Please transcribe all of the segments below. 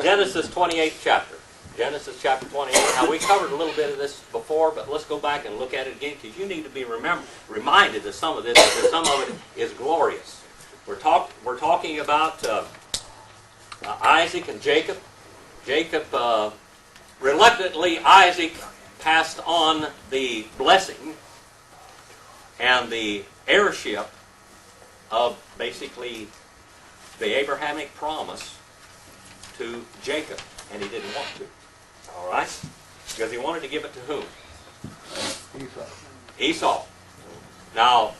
Genesis 28th chapter. Genesis chapter 28. Now, we covered a little bit of this before, but let's go back and look at it again, because you need to be reminded of some of this, because some of it is glorious. We're talking about Isaac and Jacob. Jacob, reluctantly, Isaac passed on the blessing and the heirship of basically the Abrahamic promise to Jacob, and he didn't want to. All right? Because he wanted to give it to whom? Esau. Now,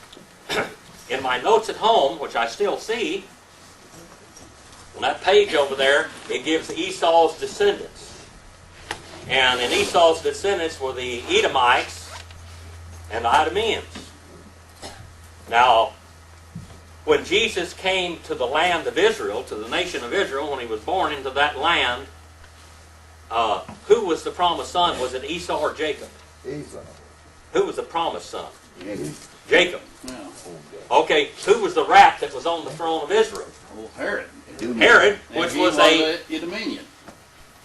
in my notes at home, which I still see, on that page over there, it gives Esau's descendants. And in Esau's descendants were the Edomites and the Idumeans. Now, when Jesus came to the land of Israel, to the nation of Israel, when he was born into that land, who was the promised son? Was it Esau or Jacob? Esau. Who was the promised son? Jacob. Jacob. Yeah. Okay, who was the rat that was on the throne of Israel? Well, Herod. Herod, which was a... Edomian.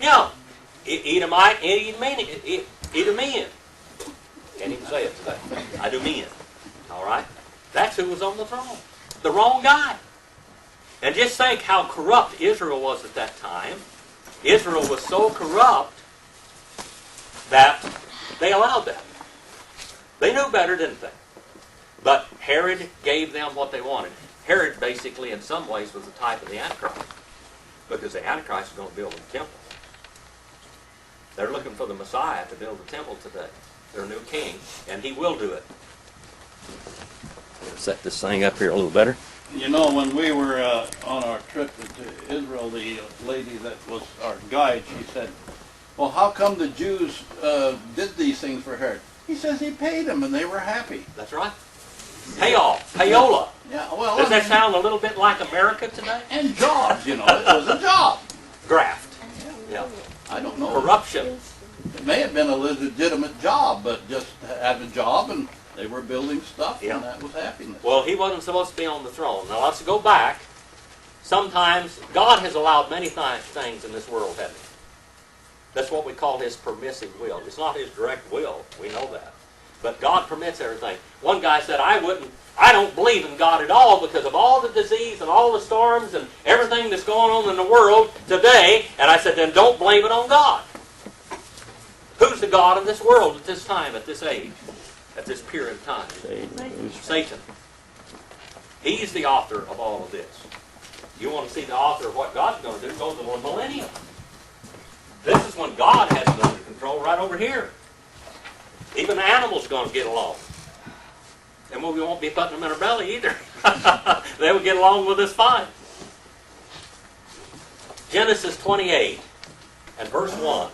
Yeah, Edomite, Edomian. Can't even say it today. Idumean. All right? That's who was on the throne. The wrong guy. And just think how corrupt Israel was at that time. Israel was so corrupt that they allowed that. They knew better, didn't they? But Herod gave them what they wanted. Herod basically, in some ways, was the type of the Antichrist. Because the Antichrist is going to build a temple. They're looking for the Messiah to build a temple today. Their new king. And he will do it. Set this thing up here a little better. You know, when we were on our trip to Israel, the lady that was our guide, she said, well, how come the Jews did these things for Herod? He says he paid them and they were happy. That's right. Payoff. Payola. Yeah, well, Does that sound a little bit like America today? And jobs, you know. It was a job. Graft. Yeah. I don't know. Corruption. It may have been a legitimate job, but just had a job and they were building stuff, Yeah. and that was happiness. Well, he wasn't supposed to be on the throne. Now let's go back. Sometimes God has allowed many things in this world, hasn't he? That's what we call his permissive will. It's not his direct will. We know that. But God permits everything. One guy said, I don't believe in God at all because of all the disease and all the storms and everything that's going on in the world today. And I said, then don't blame it on God. Who's the God of this world at this time, at this age, at this period of time? Satan. He's the author of all of this. You want to see the author of what God's going to do, go to the millennium. This is when God has it under control, right over here. Even the animals going to get along. And we won't be putting them in our belly either. They will get along with us fine. Genesis 28 and verse 1.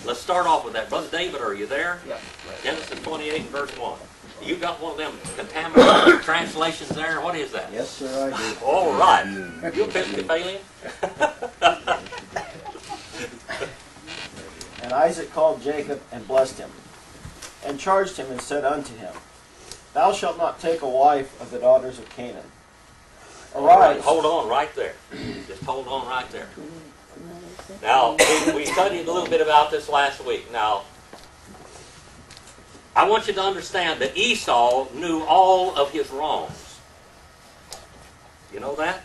Let's start off with that. Brother David, are you there? Yeah. Genesis 28 and verse 1. You got one of them contaminated translations there? What is that? Yes, sir, I do. All right. You Episcopalian? And Isaac called Jacob and blessed him, and charged him and said unto him, Thou shalt not take a wife of the daughters of Canaan. Arise. Hold on right there. Just hold on right there. Now, we studied a little bit about this last week. Now, I want you to understand that Esau knew all of his wrongs. You know that?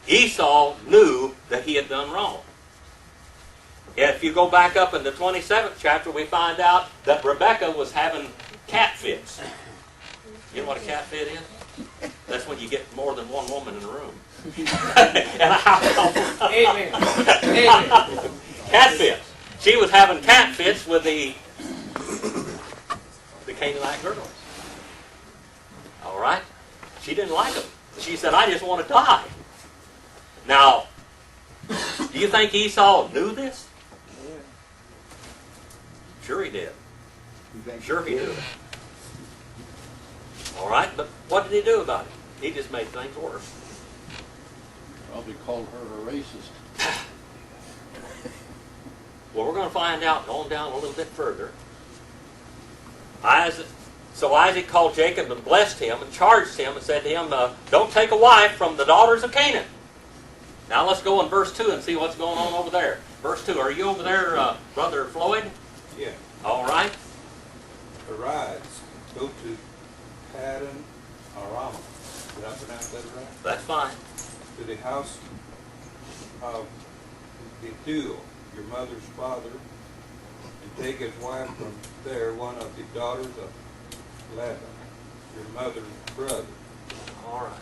Esau knew that he had done wrong. If you go back up in the 27th chapter, we find out that Rebekah was having cat fits. You know what a cat fit is? That's when you get more than one woman in the room. Amen. Amen. Cat fits. She was having cat fits with the Canaanite girls. All right? She didn't like them. She said, I just want to die. Now, do you think Esau knew this? Sure he did. Sure he knew it. All right, but what did he do about it? He just made things worse. Probably called her a racist. Well, we're going to find out going down a little bit further. So Isaac called Jacob and blessed him and charged him and said to him, don't take a wife from the daughters of Canaan. Now let's go in verse 2 and see what's going on over there. Verse 2, are you over there, Brother Floyd? Yeah. All right. Arise, go to Paddan Aram. Did I pronounce that right? That's fine. To the house of Bethuel, your mother's father, and take as wife from there one of the daughters of Laban, your mother's brother. All right.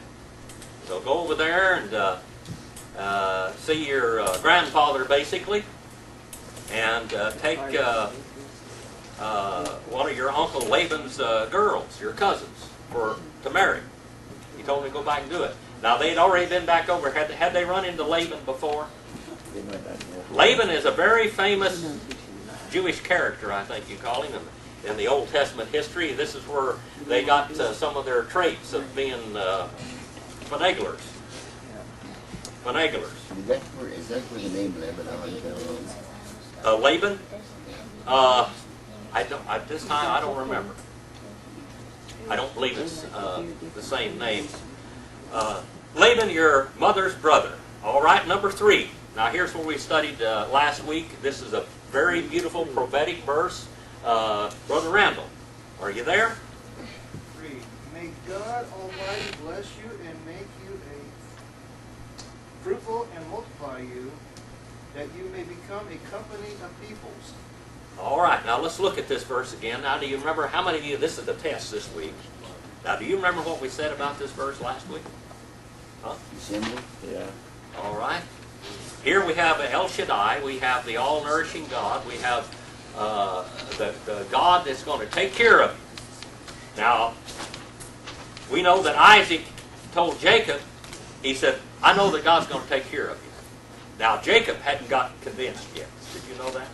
So go over there and see your grandfather, basically, and take one of your Uncle Laban's girls, your cousins, to marry. He told me to go back and do it. Now, they'd already been back over. Had they run into Laban before? Laban is a very famous Jewish character, I think you call him, in the Old Testament history. This is where they got some of their traits of being finaglers. Finaglers. Is that where the name Lebanon comes? Laban? At this time, I don't remember. I don't believe it's the same name. Laban, your mother's brother. All right, number 3. Now here's where we studied last week. This is a very beautiful prophetic verse. Brother Randall, are you there? 3. May God Almighty bless you and make you a fruitful and multiply you, that you may become a company of peoples. All right, now let's look at this verse again. Now, do you remember, how many of you, this is the test this week. Now, do you remember what we said about this verse last week? Huh? December? Yeah. All right. Here we have El Shaddai. We have the all-nourishing God. We have the God that's going to take care of you. Now, we know that Isaac told Jacob, he said, I know that God's going to take care of you. Now, Jacob hadn't got convinced yet. Did you know that?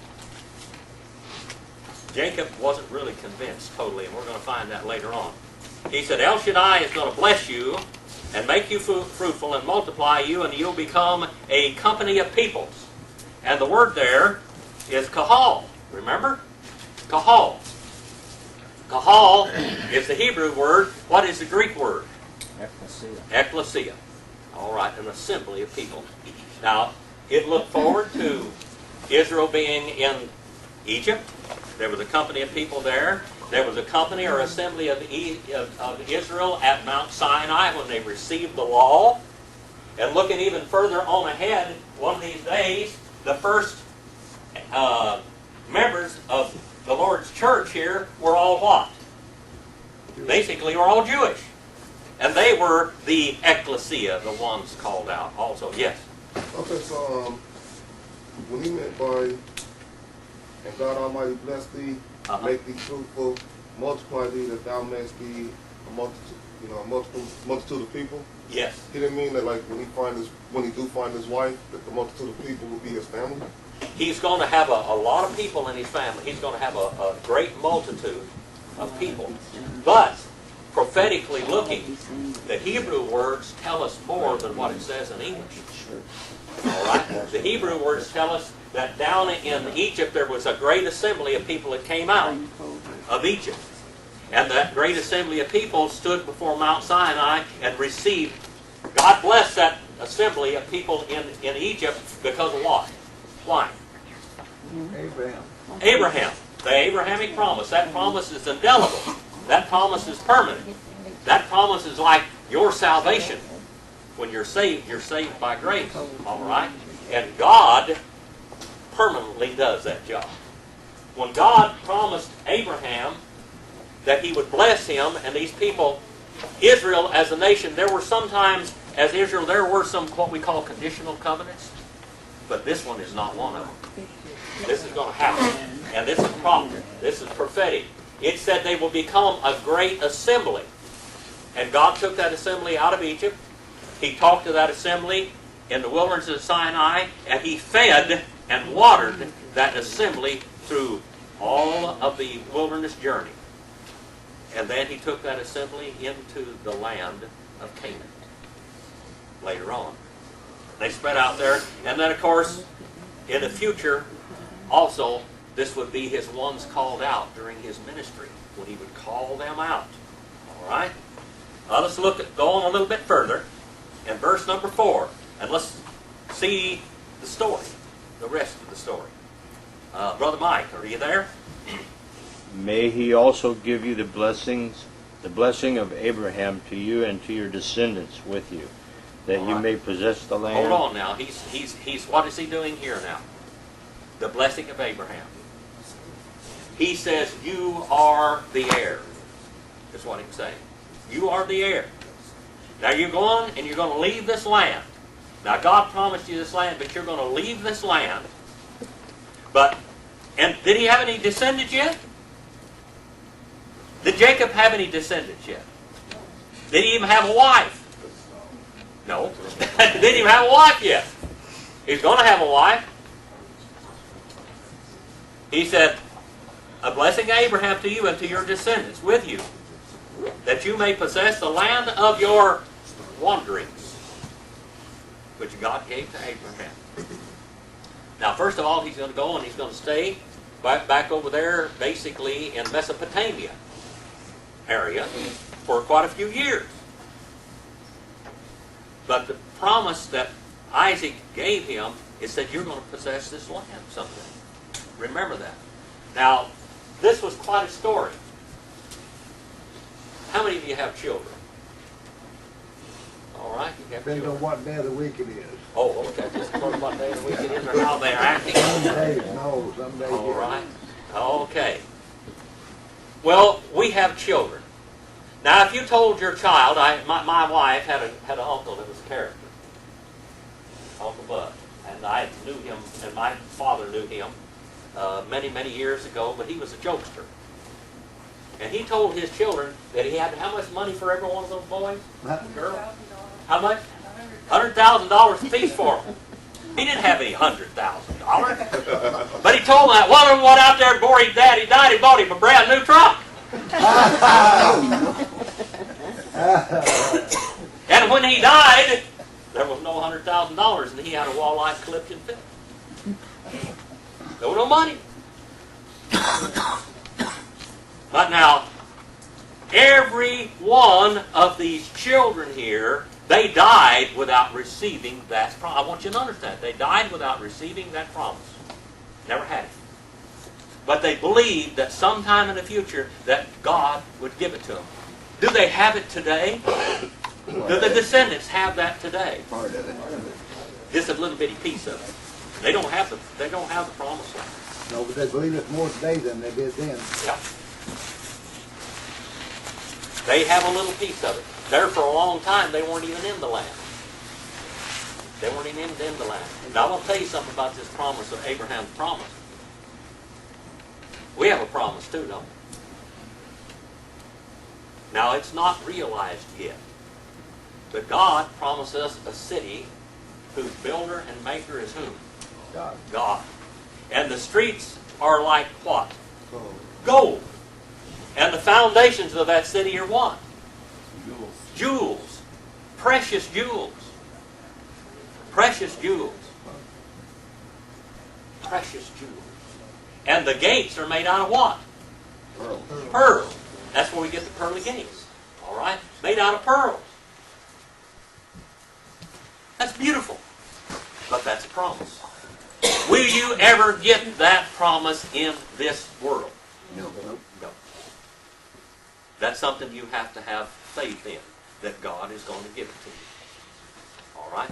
Jacob wasn't really convinced totally, and we're going to find that later on. He said, El Shaddai is going to bless you and make you fruitful and multiply you, and you'll become a company of peoples. And the word there is kahal. Remember? Kahal. Kahal is the Hebrew word. What is the Greek word? Ecclesia. Ecclesia. All right, an assembly of people. Now, it looked forward to Israel being in Egypt. There was a company of people there. There was a company or assembly of Israel at Mount Sinai when they received the law. And looking even further on ahead, one of these days, the first members of the Lord's church here were all what? Basically, were all Jewish. And they were the ecclesia, the ones called out also. Yes? Okay, so when he meant by, and God Almighty bless thee, make thee fruitful, multiply thee, that thou mayest be a multitude, multitude of people. Yes. He didn't mean that like when he do find his wife, that the multitude of people will be his family. He's going to have a lot of people in his family. He's going to have a great multitude of people. But, prophetically looking, the Hebrew words tell us more than what it says in English. All right? The Hebrew words tell us that down in Egypt there was a great assembly of people that came out of Egypt. And that great assembly of people stood before Mount Sinai and received. God blessed that assembly of people in Egypt because of what? Why? Abraham. Abraham. The Abrahamic promise. That promise is indelible. That promise is permanent. That promise is like your salvation. When you're saved by grace. All right? And God permanently does that job. When God promised Abraham that he would bless him and these people, Israel as a nation, there were sometimes, as Israel, there were some what we call conditional covenants, but this one is not one of them. This is going to happen, and this is proper. This is prophetic. It said they will become a great assembly, and God took that assembly out of Egypt. He talked to that assembly in the wilderness of Sinai, and he fed and watered that assembly through all of the wilderness journey. And then he took that assembly into the land of Canaan later on. They spread out there. And then, of course, in the future, also, this would be his ones called out during his ministry, when he would call them out. All right? Let's go on a little bit further in verse number 4. And let's see the story, the rest of the story. Brother Mike, are you there? May he also give you the blessing of Abraham to you and to your descendants with you, that All you right. may possess the land. Hold on now. He's what is he doing here now? The blessing of Abraham. He says, you are the heir. That's what he's saying. You are the heir. Now you're going and you're going to leave this land. Now God promised you this land, but you're going to leave this land. And did he have any descendants yet? Did Jacob have any descendants yet? Did he even have a wife? No. Didn't even have a wife yet. He's going to have a wife. He said, a blessing of Abraham to you and to your descendants with you, that you may possess the land of your wanderings, which God gave to Abraham. Now, first of all, he's going to go and he's going to stay back over there, basically in Mesopotamia area, for quite a few years. But the promise that Isaac gave him is that you're going to possess this land someday. Remember that. Now, this was quite a story. How many of you have children? All right, you have Depends on children. what day of the week it is. Oh, okay. Just sort of what day of the week it is or how they're acting. Some days no, some days All yes. right. Okay. Well, we have children. Now, if you told your child, my wife had an uncle that was a character, Uncle Bud, and I knew him, and my father knew him many, many years ago, but he was a jokester. And he told his children that he had how much money for every one of those boys? Girls? How much? $100,000 apiece for them. He didn't have any $100,000. But he told them that one of them went out there before his daddy died, he bought him a brand new truck. And when he died, there was no $100,000 and he had a walleye clipped and filled. There was no money. But now, every one of these children here, they died without receiving that promise. I want you to understand, they died without receiving that promise. Never had it. But they believed that sometime in the future that God would give it to them. Do they have it today? Do the descendants have that today? Part of it. Just a little bitty piece of it. They don't have the promise land. No, but they believe it more today than they did then. Yeah. They have a little piece of it. There for a long time, they weren't even in the land. They weren't even in the land. Now, I want to tell you something about this promise of Abraham's promise. We have a promise too, don't we? Now, it's not realized yet. But God promised us a city whose builder and maker is who? God. God. And the streets are like what? Gold. Gold. And the foundations of that city are what? Jewels. Jewels. Precious jewels. Precious jewels. Precious jewels. And the gates are made out of what? Pearl. Pearl. That's where we get the pearly gates. All right? Made out of pearls. That's beautiful. But that's a promise. Will you ever get that promise in this world? No. No. That's something you have to have faith in, that God is going to give it to you. All right?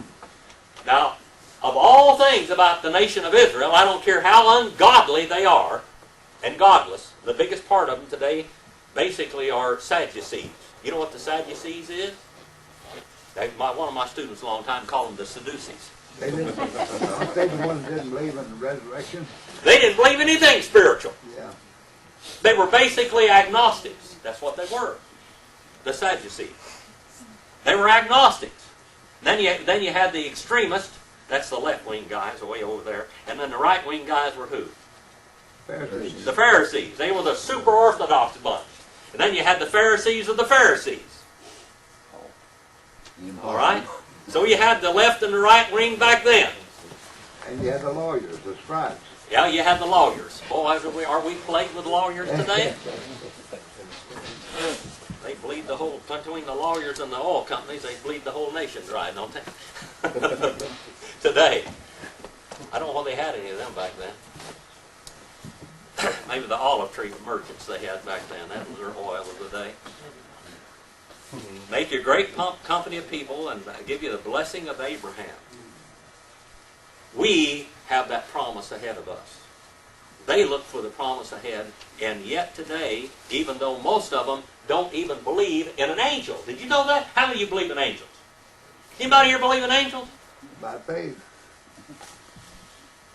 Now, of all things about the nation of Israel, I don't care how ungodly they are, and godless, the biggest part of them today basically are Sadducees. You know what the Sadducees is? One of my students a long time called them the Sadducees. They didn't, aren't they the ones that didn't believe in the resurrection? They didn't believe anything spiritual. Yeah. They were basically agnostics. That's what they were. The Sadducees. They were agnostics. Then you had the extremists. That's the left-wing guys way over there. And then the right-wing guys were who? Pharisees. The Pharisees. They were the super orthodox bunch. And then you had the Pharisees of the Pharisees. All right? So you had the left and the right wing back then. And you had the lawyers, the scribes. Yeah, you had the lawyers. Boy, are we plagued with lawyers today? They bleed the whole, between the lawyers and the oil companies, they bleed the whole nation dry, don't they? today. I don't know what they had any of them back then. Maybe the olive tree merchants they had back then. That was their oil of the day. Make you a great company of people and give you the blessing of Abraham. We have that promise ahead of us. They look for the promise ahead, and yet today, even though most of them don't even believe in an angel. Did you know that? How many of you believe in angels? Anybody here believe in angels? By faith.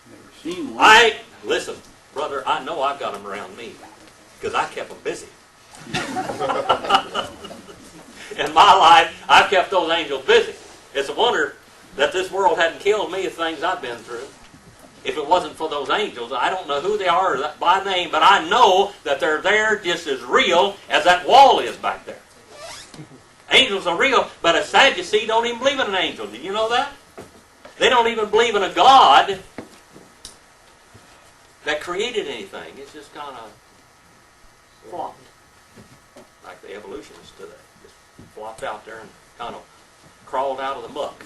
Never seen one. Listen, brother, I know I've got them around me because I kept them busy. In my life, I've kept those angels busy. It's a wonder that this world hadn't killed me of things I've been through. If it wasn't for those angels, I don't know who they are by name, but I know that they're there just as real as that wall is back there. Angels are real, but a Sadducee don't even believe in an angel. Did you know that? They don't even believe in a God that created anything. It's just kind of flopped. Like the evolutionists today. Just flopped out there and kind of crawled out of the muck.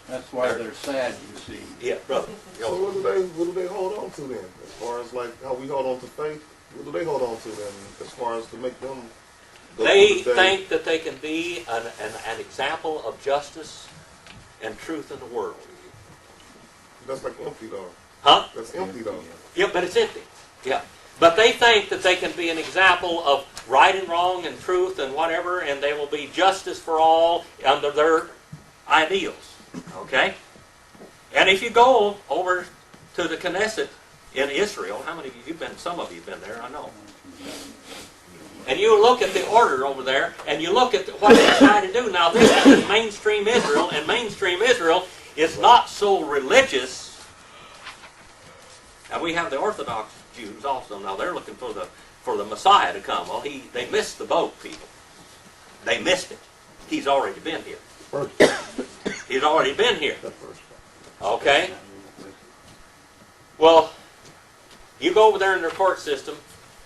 That's why they're sad, you see. Yeah, brother. So what do they hold on to then? As far as like how we hold on to faith, what do they hold on to then? As far as to make them go They through the day? think that they can be an example of justice and truth in the world. That's like empty though. Huh? That's empty though. Yeah, but it's empty. Yeah. But they think that they can be an example of right and wrong and truth and whatever, and they will be justice for all under their ideals. Okay? And if you go over to the Knesset in Israel, how many of you have been? Some of you have been there, I know. And you look at the order over there, and you look at what they try to do. Now, this is mainstream Israel, and mainstream Israel is not so religious. And we have the Orthodox Jews also. Now, they're looking for the Messiah to come. Well, they missed the boat, people. They missed it. He's already been here. He's already been here. Okay? Well, you go over there in their court system,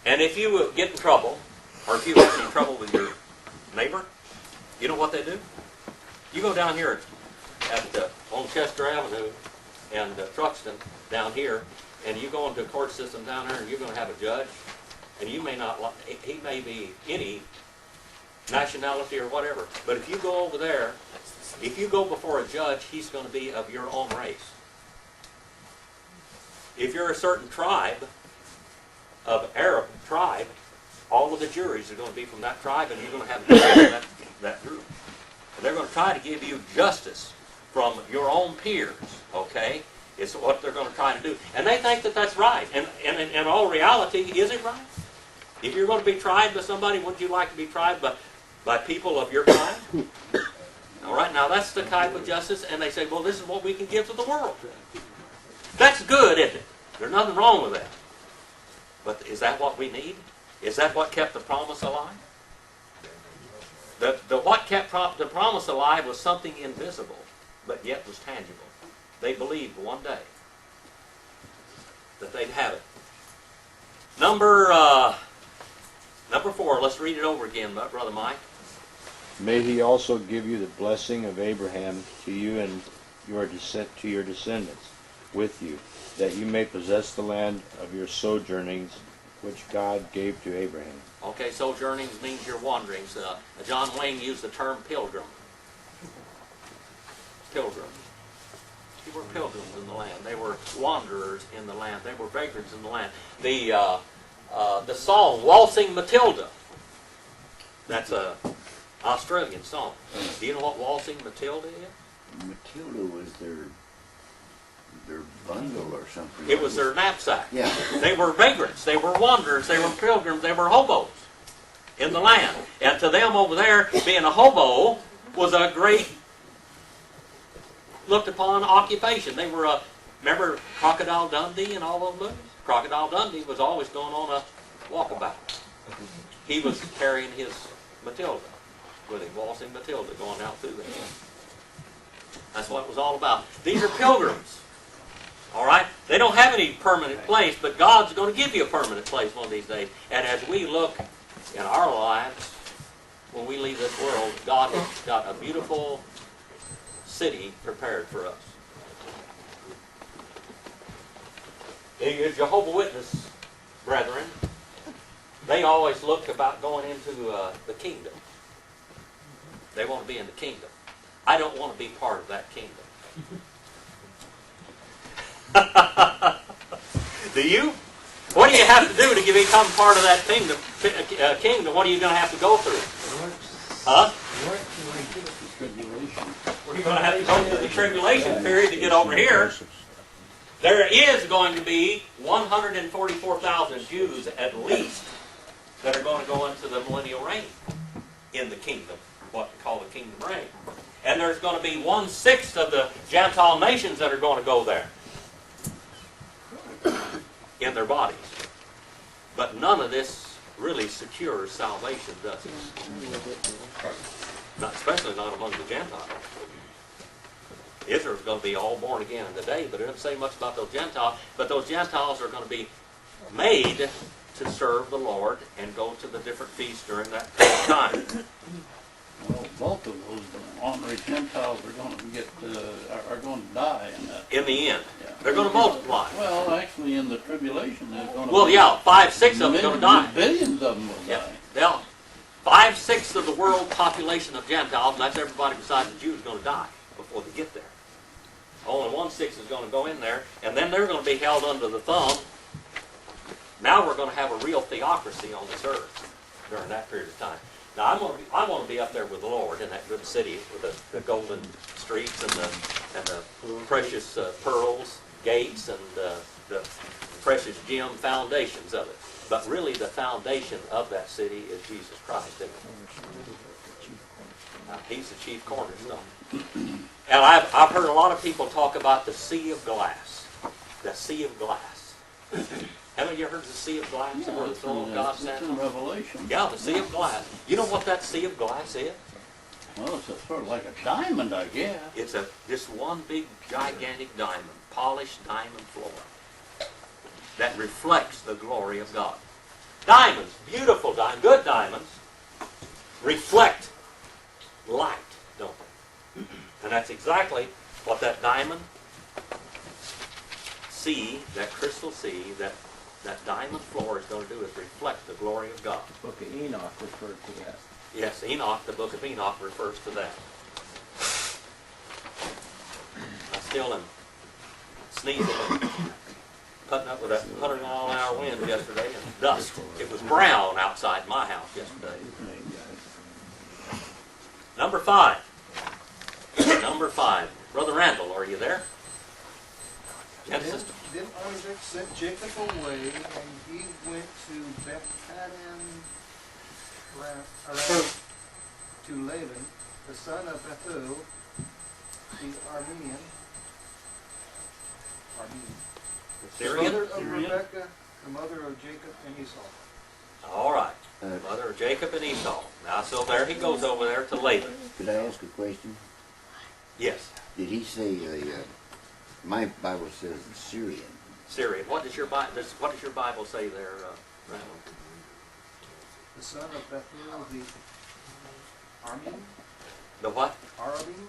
and if you get in trouble, or if you have any trouble with your neighbor, you know what they do? You go down here on Chester Avenue and Truxton down here, and you go into a court system down there, and you're going to have a judge, and you may not like, he may be any nationality or whatever, but if you go over there, if you go before a judge, he's going to be of your own race. If you're a certain tribe, of Arab tribe, all of the juries are going to be from that tribe, and you're going to have that group. And they're going to try to give you justice from your own peers, okay? It's what they're going to try to do. And they think that that's right. And in all reality, is it right? If you're going to be tried by somebody, wouldn't you like to be tried by people of your kind? All right, now that's the type of justice, and they say, well, this is what we can give to the world. That's good, isn't it? There's nothing wrong with that. But is that what we need? Is that what kept the promise alive? What kept the promise alive was something invisible, but yet was tangible. They believed one day that they'd have it. Number 4, let's read it over again, Brother Mike. May he also give you the blessing of Abraham to you and your descendants with you, that you may possess the land of your sojournings, which God gave to Abraham. Okay, sojournings means your wanderings. John Wayne used the term pilgrim. Pilgrim. They were pilgrims in the land. They were wanderers in the land. They were vagrants in the land. The song, Waltzing Matilda, that's a Australian song. Do you know what Waltzing Matilda is? Matilda was their bundle or something. It was their knapsack. Yeah. They were vagrants. They were wanderers. They were pilgrims. They were hobos in the land. And to them over there, being a hobo was a great looked upon occupation. They were remember Crocodile Dundee and all those movies? Crocodile Dundee was always going on a walkabout. He was carrying his Matilda with him, waltzing Matilda, going out through there. That's what it was all about. These are pilgrims. All right? They don't have any permanent place, but God's going to give you a permanent place one of these days. And as we look in our lives, when we leave this world, God has got a beautiful city prepared for us. The Jehovah's Witness brethren, they always look about going into the kingdom. They want to be in the kingdom. I don't want to be part of that kingdom. Do you? What do you have to do to become part of that kingdom? What are you going to have to go through? Huh? Tribulation. You're going to have to go through the tribulation period to get over here. There is going to be 144,000 Jews at least that are going to go into the millennial reign in the kingdom, what we call the kingdom reign. And there's going to be 1/6 of the Gentile nations that are going to go there in their bodies. But none of this really secures salvation, does it? Not, especially not among the Gentiles. Israel's going to be all born again in the day, but it doesn't say much about those Gentiles. But those Gentiles are going to be made to serve the Lord and go to the different feasts during that time. Well, both of those ornery Gentiles are going to are going to die in that. In the end. Yeah. They're going to multiply. Well, actually, in the tribulation, there's going to Well, be yeah, 5-6 of them are going to die. Billions of them will Yeah. die. Yeah. 5/6 of the world population of Gentiles, and that's everybody besides the Jews, is going to die before they get there. Only 1/6 is going to go in there, and then they're going to be held under the thumb. Now we're going to have a real theocracy on this earth during that period of time. Now I want to be up there with the Lord in that good city with the golden streets and the precious pearls, gates, and the precious gem foundations of it. But really, the foundation of that city is Jesus Christ. Isn't it? He's the chief cornerstone. And I've heard a lot of people talk about the sea of glass. The sea of glass. Haven't you heard of the sea of glass? Yeah, Where the throne of God stands in on? Revelation. Yeah, the sea of glass. You know what that sea of glass is? Well, it's sort of like a diamond, I guess. It's just one big gigantic diamond, polished diamond floor that reflects the glory of God. Diamonds, beautiful diamonds, good diamonds, reflect light, don't they? And that's exactly what that diamond sea, that crystal sea, that diamond floor is going to do, is reflect the glory of God. The book of Enoch referred to that. Yes, Enoch, the book of Enoch refers to that. I still am sneezing and putting up with that 100-mile-an-hour wind yesterday and dust. It was brown outside my house yesterday. Number 5. Number 5. Brother Randall, are you there? Genesis. Then Isaac sent Jacob away, and he went to Beth-Padan to Laban, the son of Bethuel, the Aramean, the Syrian? mother of Rebekah, the mother of Jacob and Esau. All right. Mother of Jacob and Esau. Now, so there he goes over there to Laban. Could I ask a question? Yes, Did he say my Bible says Syrian? Syrian. What does your Bible say there, Randall? The son of Bethuel, the Aramean? The what? Aramean?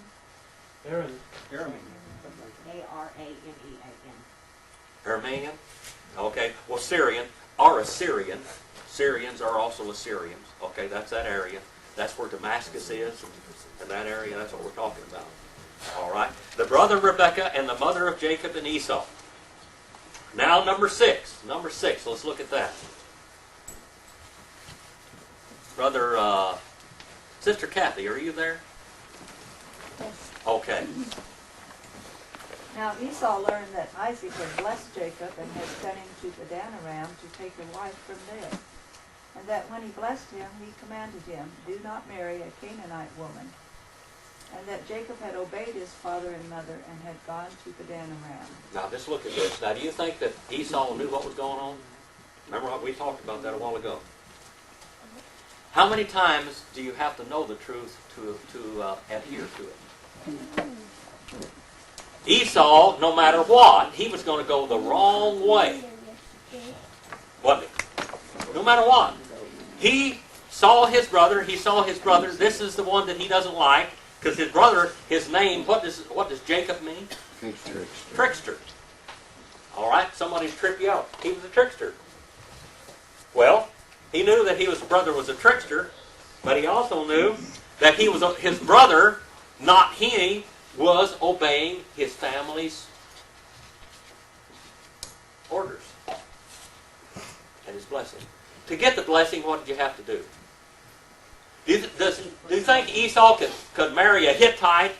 Aramean. Aramean. Aramean? Okay. Well, Syrian or Assyrian. Syrians are also Assyrians. Okay, that's that area. That's where Damascus is, and that area, that's what we're talking about. All right. The brother of Rebekah and the mother of Jacob and Esau. Now, number 6. Number 6. Let's look at that. Brother, Sister Kathy, are you there? Yes. Okay. Now Esau learned that Isaac had blessed Jacob and had sent him to Padanaram to take a wife from there. And that when he blessed him, he commanded him, do not marry a Canaanite woman. And that Jacob had obeyed his father and mother and had gone to Padanaram. Now, just look at this. Now, do you think that Esau knew what was going on? Remember what we talked about that a while ago. How many times do you have to know the truth to adhere to it? Esau, no matter what, he was going to go the wrong way. Wasn't he? No matter what. He saw his brother. This is the one that he doesn't like. Because his brother, his name, what does Jacob mean? Trickster. Trickster. All right? Somebody's tripped you out. He was a trickster. Well, he knew that his brother was a trickster, but he also knew that his brother, not he, was obeying his family's orders and his blessing. To get the blessing, what did you have to do? Do you think Esau could marry a Hittite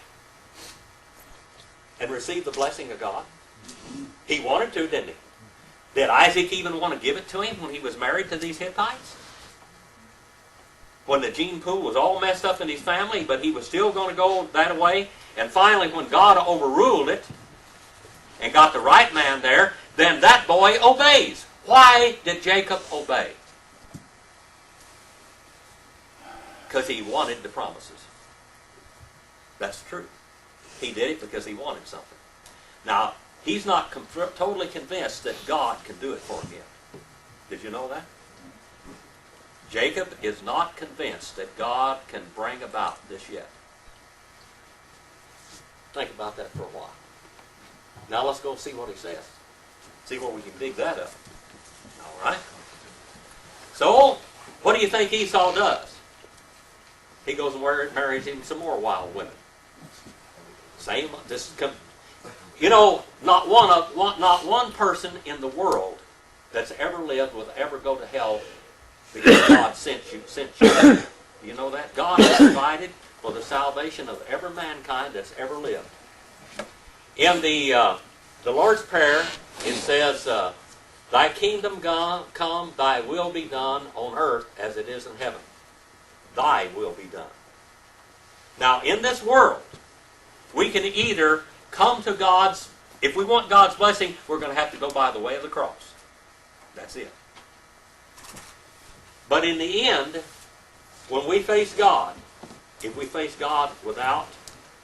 and receive the blessing of God? He wanted to, didn't he? Did Isaac even want to give it to him when he was married to these Hittites? When the gene pool was all messed up in his family, but he was still going to go that way. And finally, when God overruled it and got the right man there, then that boy obeys. Why did Jacob obey? Because he wanted the promises. That's the truth. He did it because he wanted something. Now, he's not totally convinced that God can do it for him yet. Did you know that? Jacob is not convinced that God can bring about this yet. Think about that for a while. Now let's go see what he says. See where we can dig that up. All right? So, what do you think Esau does? He goes and marries him some more wild women. Same. Not one person in the world that's ever lived will ever go to hell because God sent you. You know that? God has provided for the salvation of every mankind that's ever lived. In the Lord's Prayer, it says, "Thy kingdom come, thy will be done on earth as it is in heaven." Thy will be done. Now, in this world, we can either come to God's, if we want God's blessing, we're going to have to go by the way of the cross. That's it. But in the end, when we face God, if we face God without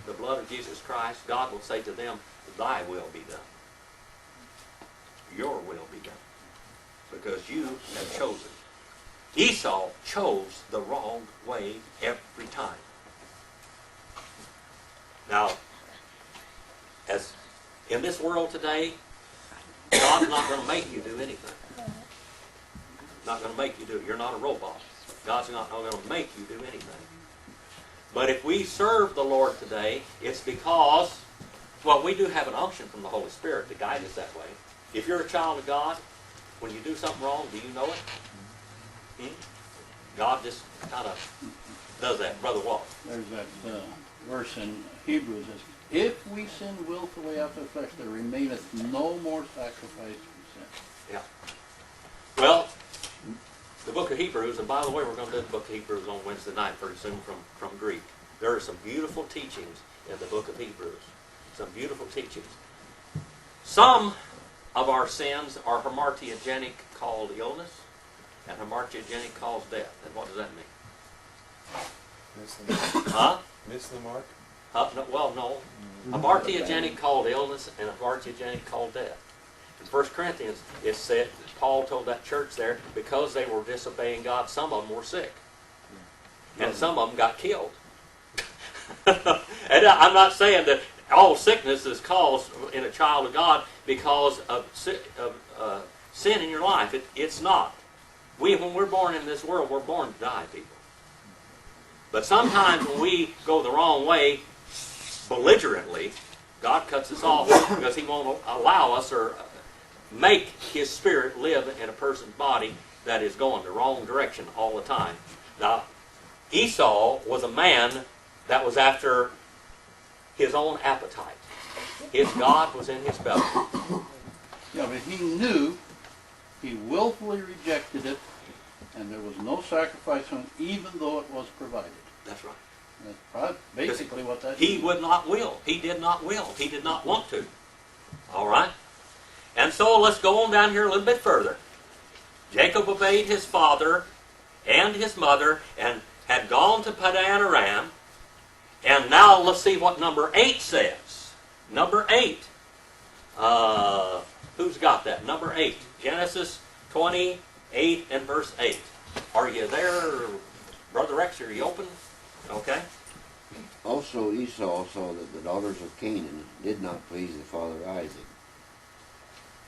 the blood of Jesus Christ, God will say to them, "Thy will be done." Your will be done. Because you have chosen. Esau chose the wrong way every time. Now, as in this world today, God's not going to make you do anything. Not going to make you do it. You're not a robot. God's not going to make you do anything. But if we serve the Lord today, it's because, well, we do have an unction from the Holy Spirit to guide us that way. If you're a child of God, when you do something wrong, do you know it? God just kind of does that. Brother Walt. There's that verse in Hebrews that says, "If we sin willfully after the flesh, there remaineth no more sacrifice for sin." Yeah. Well, the book of Hebrews, and by the way, we're going to do the book of Hebrews on Wednesday night pretty soon from Greek. There are some beautiful teachings in the book of Hebrews. Some beautiful teachings. Some of our sins are hamartiogenic, called illness, and hamartiogenic calls death. And what does that mean? Miss the mark. Huh? Miss the mark? No. Hamartiogenic called illness, and hamartiogenic called death. In 1 Corinthians, it said, Paul told that church there, because they were disobeying God, some of them were sick. And some of them got killed. And I'm not saying that all sickness is caused in a child of God because of sin in your life. It's not. When we're born in this world, we're born to die, people. But sometimes when we go the wrong way, belligerently, God cuts us off because He won't allow us or make His Spirit live in a person's body that is going the wrong direction all the time. Now, Esau was a man that was after his own appetite. His God was in his belly. Yeah, but he knew, he willfully rejected it, and there was no sacrifice on it, even though it was provided. That's right. That's basically what that He is. would not will. He did not will. He did not want to. All right? And so let's go on down here a little bit further. Jacob obeyed his father and his mother and had gone to Padan Aram. And now let's see what number 8 says. Number 8. Who's got that? Number 8. Genesis 28 and verse 8. Are you there, Brother Rex? Are you open? Okay. Also Esau saw that the daughters of Canaan did not please the father Isaac.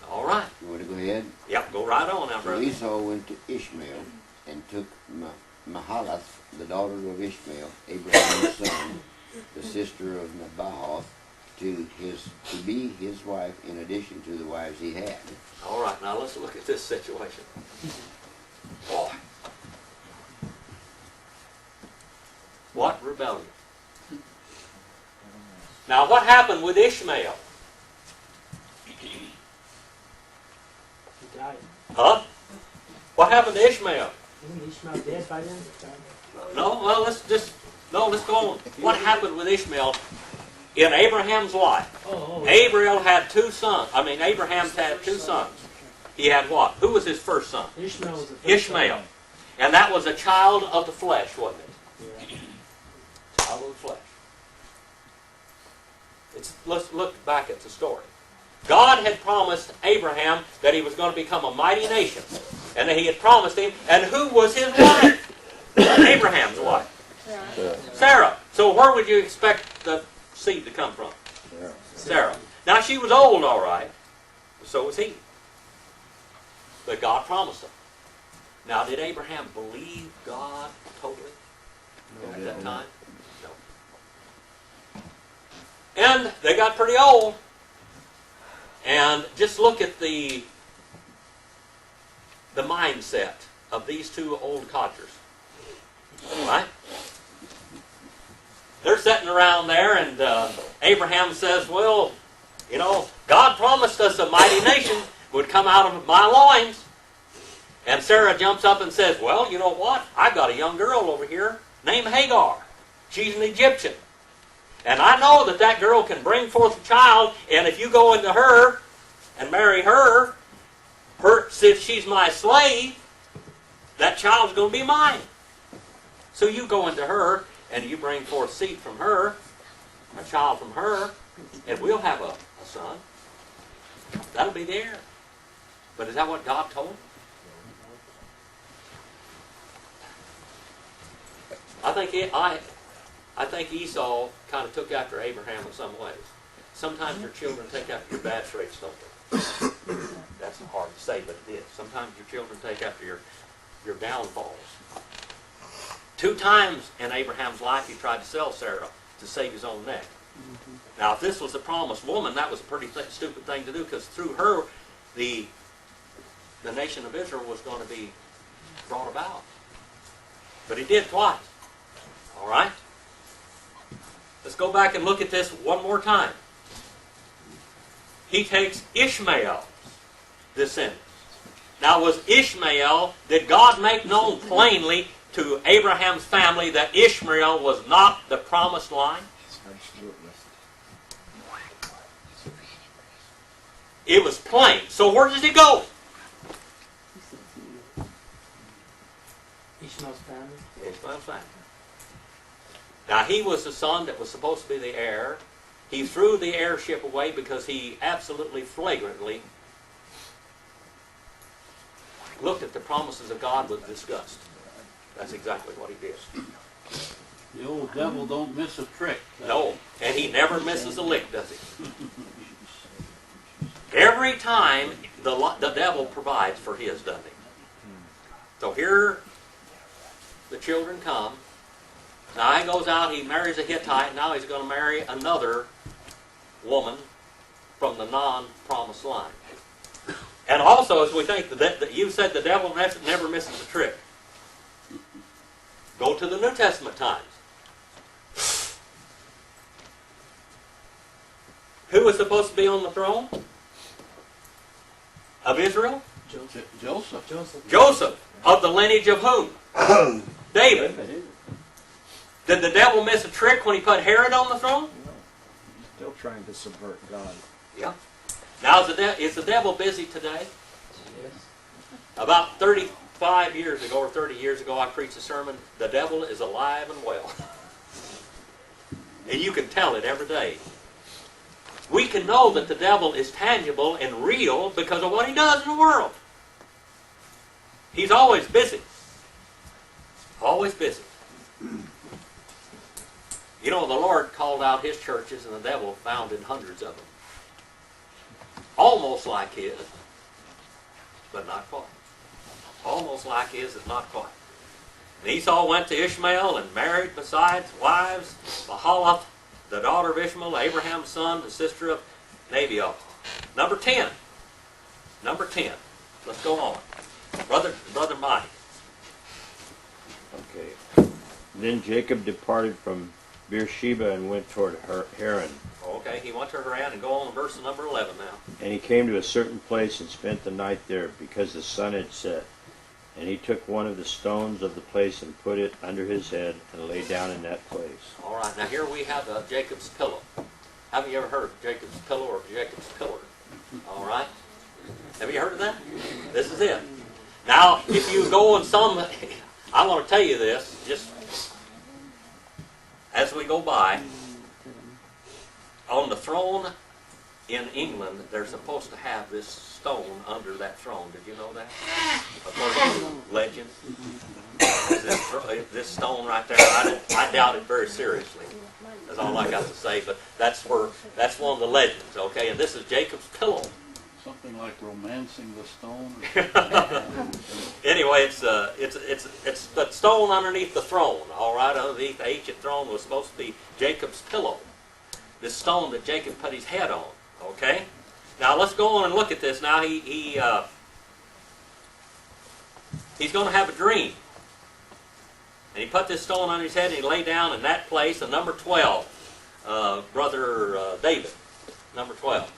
All right. You want to go ahead? Yep, go right on now, So brother. Esau went to Ishmael and took Mahalath, the daughter of Ishmael, Abraham's son, the sister of Nebaioth, to be his wife in addition to the wives he had. All right, now let's look at this situation. Boy. What rebellion. Now what happened with Ishmael? He died. Huh? What happened to Ishmael? Isn't Ishmael dead by then? No, well, let's go on. What happened with Ishmael in Abraham's life? Abraham had two sons. Abraham had two sons. He had what? Who was his first son? Ishmael was the first Ishmael. son. And that was a child of the flesh, wasn't it? Yeah. Child of the flesh. Let's look back at the story. God had promised Abraham that he was going to become a mighty nation. And that he had promised him. And who was his wife? Abraham's wife. Sarah. So where would you expect the seed to come from? Sarah. Now she was old, all right. So was he. But God promised him. Now, did Abraham believe God totally at that time? No. And they got pretty old. And just look at the mindset of these two old codgers. Right? They're sitting around there, and Abraham says, well, you know, God promised us a mighty nation would come out of my loins. And Sarah jumps up and says, well, you know what? I've got a young girl over here named Hagar. She's an Egyptian. And I know that that girl can bring forth a child, and if you go into her and marry her, since she's my slave, that child's going to be mine. So you go into her, and you bring forth seed from her, a child from her, and we'll have a son. That'll be the heir. But is that what God told him? I think Esau kind of took after Abraham in some ways. Sometimes your children take after your bad traits, don't they? That's hard to say, but it is. Sometimes your children take after your downfalls. 2 times in Abraham's life he tried to sell Sarah to save his own neck. Now, if this was a promised woman, that was a pretty stupid thing to do, because through her, the nation of Israel was going to be brought about. But he did twice. All right? Let's go back and look at this one more time. He takes Ishmael's descendants. Now, was Ishmael, did God make known plainly to Abraham's family that Ishmael was not the promised line? It was plain. So where does he go? Ishmael's family. Ishmael's family. Now, he was the son that was supposed to be the heir. He threw the heirship away because he absolutely flagrantly looked at the promises of God with disgust. That's exactly what he did. The old devil don't miss a trick. No, and he never misses a lick, does he? Every time the devil provides for his, doesn't he? So here the children come. Now he goes out, he marries a Hittite, now he's going to marry another woman from the non-promised line. And also, as we think, you said the devil never misses a trick. Go to the New Testament times. Who was supposed to be on the throne of Israel? Joseph. Joseph, of the lineage of whom? David. Did the devil miss a trick when he put Herod on the throne? Still trying to subvert God. Yeah. Now, is the devil busy today? Yes. About 35 years ago or 30 years ago, I preached a sermon, the devil is alive and well. And you can tell it every day. We can know that the devil is tangible and real because of what he does in the world. He's always busy. Always busy. You know, the Lord called out his churches and the devil founded hundreds of them. almost like his, but not quite. Almost like his, but not quite. And Esau went to Ishmael and married besides wives Mahalath, the daughter of Ishmael, Abraham's son, the sister of Nabiel. Number 10. Number 10. Let's go on. Brother Mike. Okay. Then Jacob departed from Beersheba and went toward Haran. Okay, he went to Haran, and go on to verse number 11 now. And he came to a certain place and spent the night there, because the sun had set. And he took one of the stones of the place and put it under his head and lay down in that place. All right, now here we have Jacob's pillow. Haven't you ever heard of Jacob's pillow or Jacob's pillar? All right. Have you heard of that? This is it. Now, if you go on some, I want to tell you this, just as we go by, on the throne in England, they're supposed to have this stone under that throne. Did you know that? According to legend. This stone right there, I doubt it very seriously. That's all I got to say, but that's one of the legends, okay? And this is Jacob's pillow. Something like romancing the stone. Anyway, it's the stone underneath the throne. All right, underneath the ancient throne was supposed to be Jacob's pillow. This stone that Jacob put his head on. Okay. Now let's go on and look at this. Now he's going to have a dream, and he put this stone on his head and he lay down in that place. And number 12, brother David, number 12.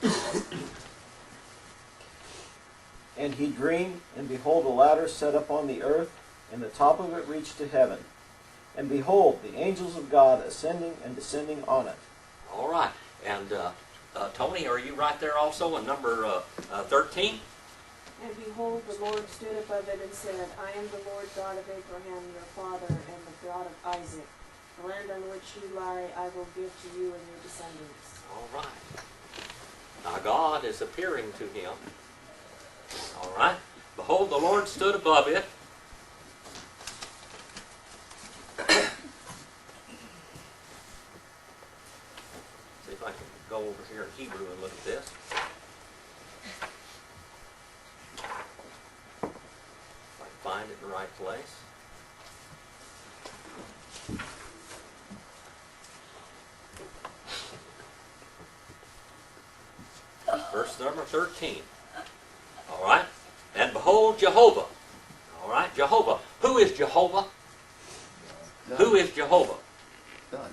And he dreamed, and behold, a ladder set up on the earth, and the top of it reached to heaven. And behold, the angels of God ascending and descending on it. All right. And Tony, are you right there also in number 13? And behold, the Lord stood above it and said, I am the Lord God of Abraham your father, and the God of Isaac. The land on which you lie I will give to you and your descendants. All right. Now God is appearing to him. All right. Behold, the Lord stood above it. See if I can go over here in Hebrew and look at this. If I can find it in the right place. Verse number 13. All right. And behold, Jehovah. All right, Jehovah. Who is Jehovah? God. Who is Jehovah? God.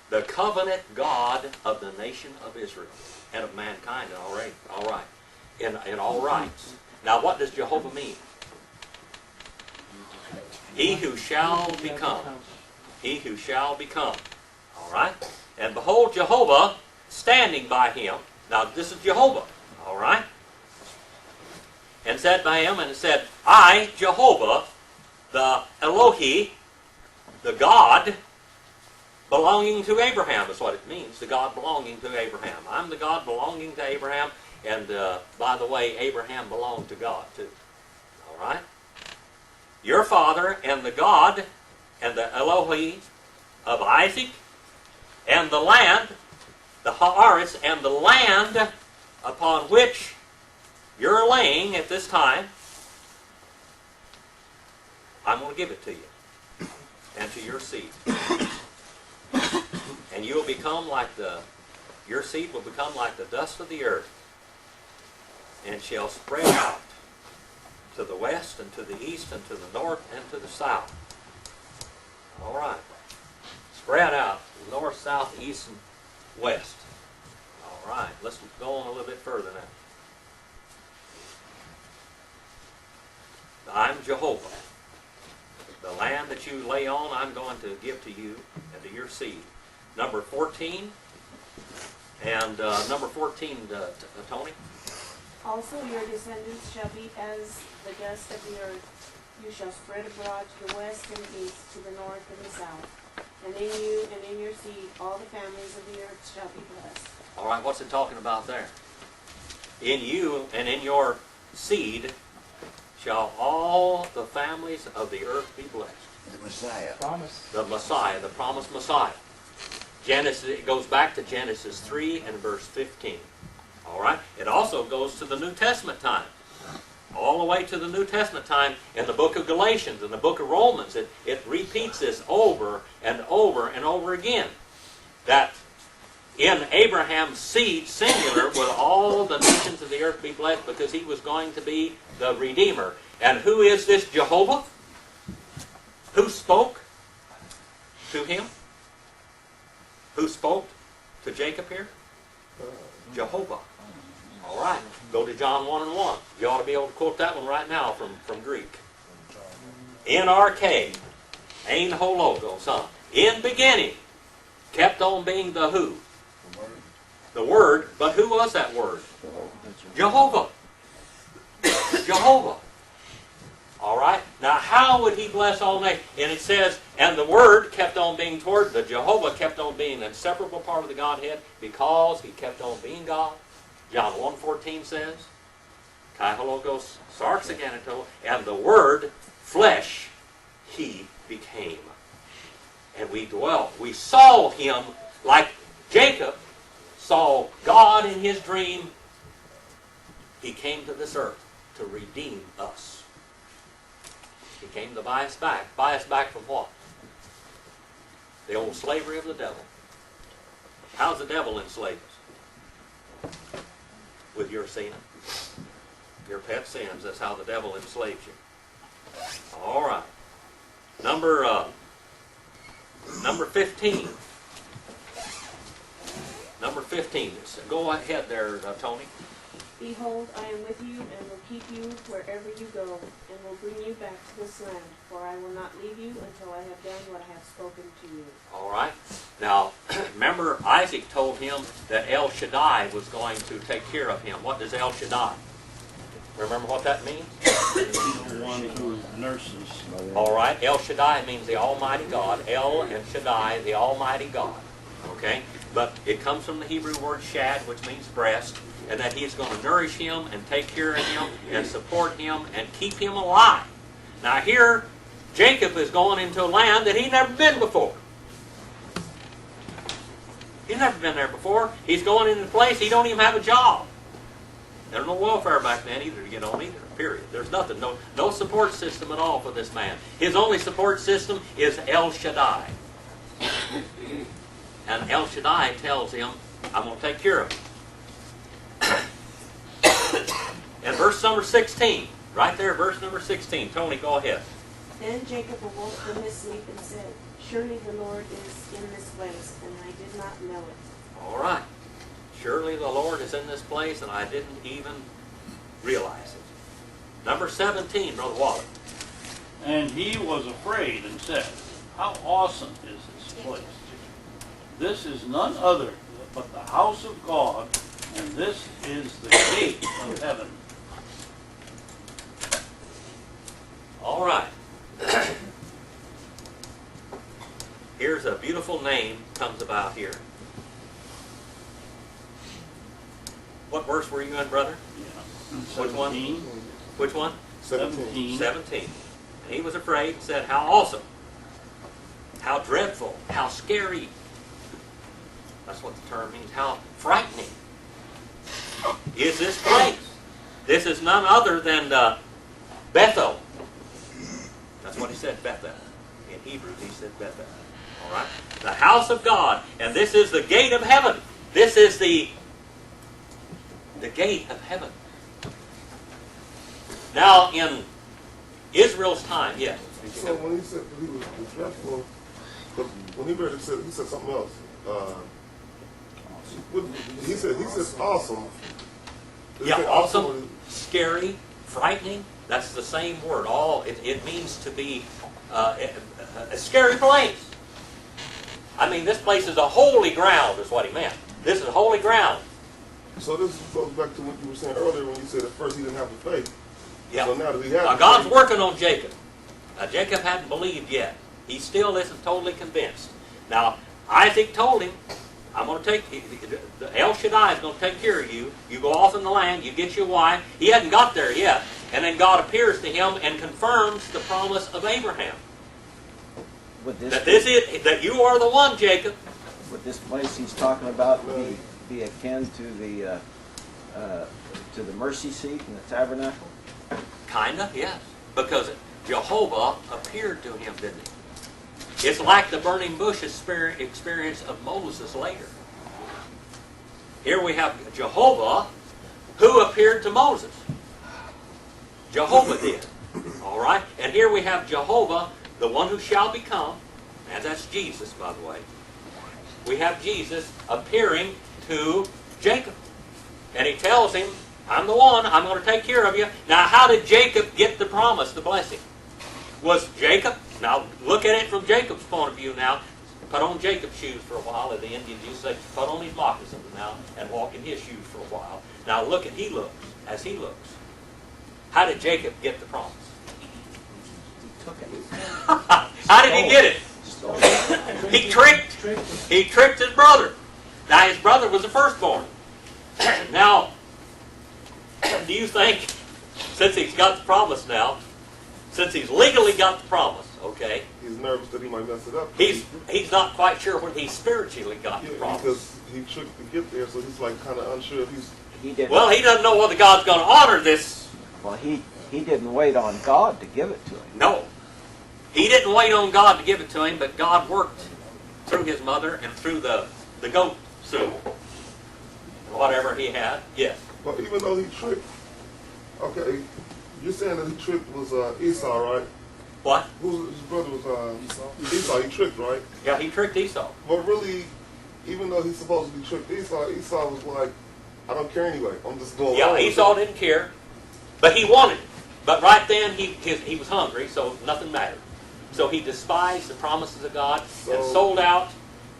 The covenant God of the nation of Israel and of mankind. All right. In all rights. Now, what does Jehovah mean? He who shall become. He who shall become. All right. And behold, Jehovah standing by him. Now, this is Jehovah. All right. And said by him, and it said, I, Jehovah, the Elohi, the God belonging to Abraham, is what it means, the God belonging to Abraham. I'm the God belonging to Abraham, and by the way, Abraham belonged to God too. All right? Your father, and the God, and the Elohi of Isaac, and the land, the Haaretz, and the land upon which you're laying at this time, I'm going to give it to you and to your seed. And you will become like your seed will become like the dust of the earth, and shall spread out to the west and to the east and to the north and to the south. All right. Spread out north, south, east, and west. All right. Let's go on a little bit further now. I'm Jehovah. The land that you lay on, I'm going to give to you and to your seed. Number 14. And number 14, Tony. Also your descendants shall be as the dust of the earth. You shall spread abroad to the west and east, to the north and the south. And in you and in your seed all the families of the earth shall be blessed. All right, what's it talking about there? In you and in your seed shall all the families of the earth be blessed. The Messiah. Promise. The Messiah, the promised Messiah. Genesis, it goes back to Genesis 3 and verse 15. All right? It also goes to the New Testament time. All the way to the New Testament time in the book of Galatians and the book of Romans. It repeats this over and over and over again. That in Abraham's seed, singular, will all the nations of the earth be blessed, because he was going to be the Redeemer. And who is this Jehovah? Who spoke to him? Who spoke to Jacob here? Jehovah. All right. Go to John 1:1. You ought to be able to quote that one right now from Greek. NRK, ein ho logos, huh? In beginning, kept on being the who? The Word. But who was that Word? Jehovah. Jehovah. All right. Now, how would he bless all nations? And it says, and the Word kept on being toward, the Jehovah kept on being an inseparable part of the Godhead, because he kept on being God. John 1:14 says, Kai hologos sarx aganato, and the Word, flesh, he became. And we dwelt. We saw him like Jacob saw God in his dream. He came to this earth to redeem us. He came to buy us back. Buy us back from what? The old slavery of the devil. How's the devil enslave us? With your sin. Your pet sins. That's how the devil enslaves you. All right. Number 15. Number 15. Go ahead there, Tony. Behold, I am with you and will keep you wherever you go, and will bring you back to this land, for I will not leave you until I have done what I have spoken to you. All right. Now, remember, Isaac told him that El Shaddai was going to take care of him. What does El Shaddai? Remember what that means? The one who nurses. All right. El Shaddai means the Almighty God. El and Shaddai, the Almighty God. Okay? But it comes from the Hebrew word shad, which means breast, and that he is going to nourish him and take care of him and support him and keep him alive. Now here, Jacob is going into a land that he's never been before. He's never been there before. He's going into a place he don't even have a job. There's no welfare back then either to get on either, period. There's nothing, no support system at all for this man. His only support system is El Shaddai. And El Shaddai tells him, I'm going to take care of him. And verse number 16, right there, verse number 16. Tony, go ahead. Then Jacob awoke from his sleep and said, Surely the Lord is in this place, and I did not know it. All right. Surely the Lord is in this place, and I didn't even realize it. Number 17, Brother Waller. And he was afraid and said, How awesome is this place! This is none other but the house of God, and this is the gate of heaven. All right. Here's a beautiful name comes about here. What verse were you in, brother? Yeah. Which one? 17. Which one? 17. 17. And he was afraid and said, How awesome, how dreadful, how scary. That's what the term means. How frightening is this place? This is none other than Bethel. That's what he said, Bethel. In Hebrew, he said Bethel. All right? The house of God. And this is the gate of heaven. This is the gate of heaven. Now, in Israel's time, yes. So when he said he was dreadful, when he read it, he said something else. He says awesome. Yeah, awesome, scary, frightening. That's the same word. It means to be a scary place. I mean, this place is a holy ground, is what he meant. This is holy ground. So this goes back to what you were saying earlier when you said at first he didn't have the faith. Yeah. So now that he has Now the God's faith, working on Jacob. Now Jacob hadn't believed yet. He still isn't totally convinced. Now Isaac told him, I'm going to take, El Shaddai is going to take care of you. You go off in the land, you get your wife. He hadn't got there yet. And then God appears to him and confirms the promise of Abraham. That you are the one, Jacob. Would this place he's talking about be akin to to the mercy seat in the tabernacle? Kinda, yes. Because Jehovah appeared to him, didn't he? It's like the burning bush experience of Moses later. Here we have Jehovah who appeared to Moses. Jehovah did. All right? And here we have Jehovah, the one who shall become, and that's Jesus, by the way. We have Jesus appearing to Jacob. And he tells him, I'm the one, I'm going to take care of you. Now, how did Jacob get the promise, the blessing? Was Jacob, now look at it from Jacob's point of view now. Put on Jacob's shoes for a while, and the Indians used to say, put on his moccasins now and walk in his shoes for a while. Now look at he looks, as he looks. How did Jacob get the promise? He took it. How did he get it? He tricked his brother. Now his brother was the firstborn. Now, do you think, since he's got the promise now, since he's legally got the promise, okay? He's nervous that he might mess it up. He's not quite sure when he spiritually got the promise. Because he tricked to get there, so he's like kind of unsure if he's... Well, he doesn't know whether God's going to honor this. Well, he didn't wait on God to give it to him. No. He didn't wait on God to give it to him, but God worked through his mother and through the goat suit. Whatever he had, yes. But even though he tricked, okay, you're saying that he tricked was Esau, right? What? His brother was Esau. He tricked, right? Yeah, he tricked Esau. But really, even though he supposedly tricked Esau, Esau was like, I don't care anyway. I'm just going Yeah, Esau didn't care, but he wanted it. But right then, he was hungry, so nothing mattered. So he despised the promises of God and sold out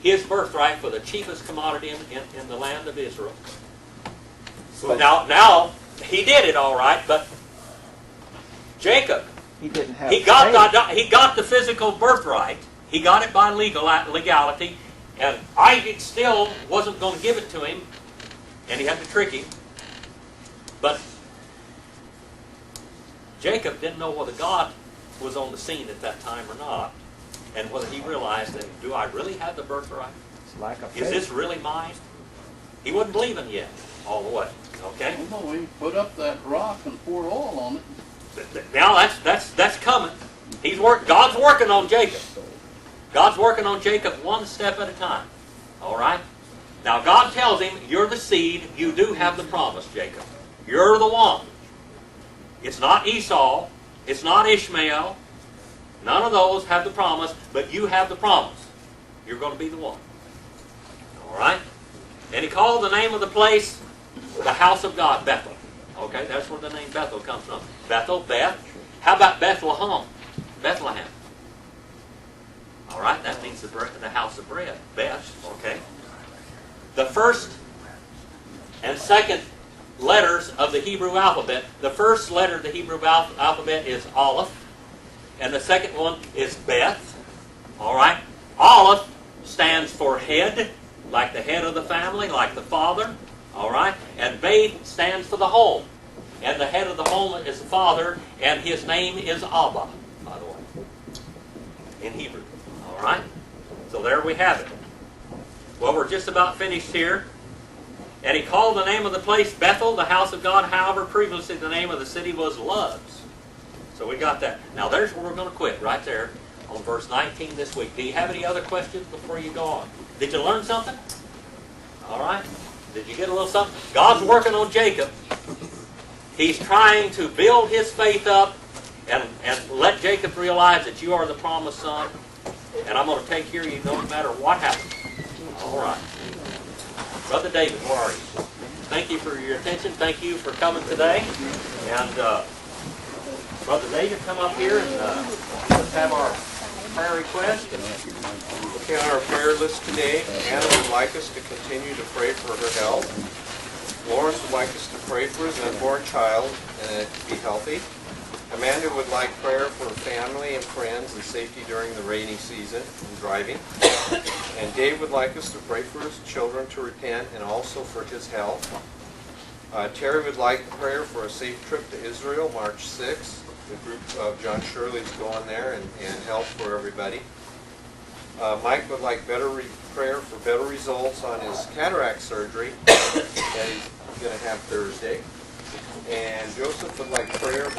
his birthright for the cheapest commodity in the land of Israel. So now he did it all right, but Jacob, he didn't have. He got the physical birthright. He got it by legality, and Isaac still wasn't going to give it to him, and he had to trick him. But Jacob didn't know whether God was on the scene at that time or not, and whether he realized that, do I really have the birthright? It's like a Is this really mine? He wasn't believing yet all the way. Okay. Well, no, he put up that rock and poured oil on it. Now that's coming. God's working on Jacob. God's working on Jacob one step at a time. All right. Now God tells him, "You're the seed. You do have the promise, Jacob. You're the one. It's not Esau. It's not Ishmael. None of those have the promise, but you have the promise. You're going to be the one." All right. And he called the name of the place the house of God, Bethel. Okay, that's where the name Bethel comes from. Bethel, Beth. How about Bethlehem? Bethlehem. All right, that means the house of bread. Beth, okay. The first and second letters of the Hebrew alphabet. The first letter of the Hebrew alphabet is Aleph, and the second one is Beth. All right. Aleph stands for head, like the head of the family, like the father. All right. And Beth stands for the home. And the head of the home is the father, and his name is Abba, by the way, in Hebrew. All right. So there we have it. Well, we're just about finished here. And he called the name of the place Bethel, the house of God. However, previously the name of the city was Luz. So we got that. Now there's where we're going to quit, right there on verse 19 this week. Do you have any other questions before you go on? Did you learn something? All right. Did you get a little something? God's working on Jacob. He's trying to build his faith up and let Jacob realize that you are the promised son. And I'm going to take care of you no matter what happens. All right. Brother David, where are you? Thank you for your attention. Thank you for coming today. And Brother David, come up here and let's have our prayer request. Okay, on our prayer list today, Anna would like us to continue to pray for her health. Lawrence would like us to pray for his unborn child and to be healthy. Amanda would like prayer for family and friends and safety during the rainy season and driving. And Dave would like us to pray for his children to repent and also for his health. Terry would like prayer for a safe trip to Israel, March 6th. The group of John Shirley is going there and help for everybody. Mike would like prayer for better results on his cataract surgery. And going to have Thursday. And Joseph would like prayer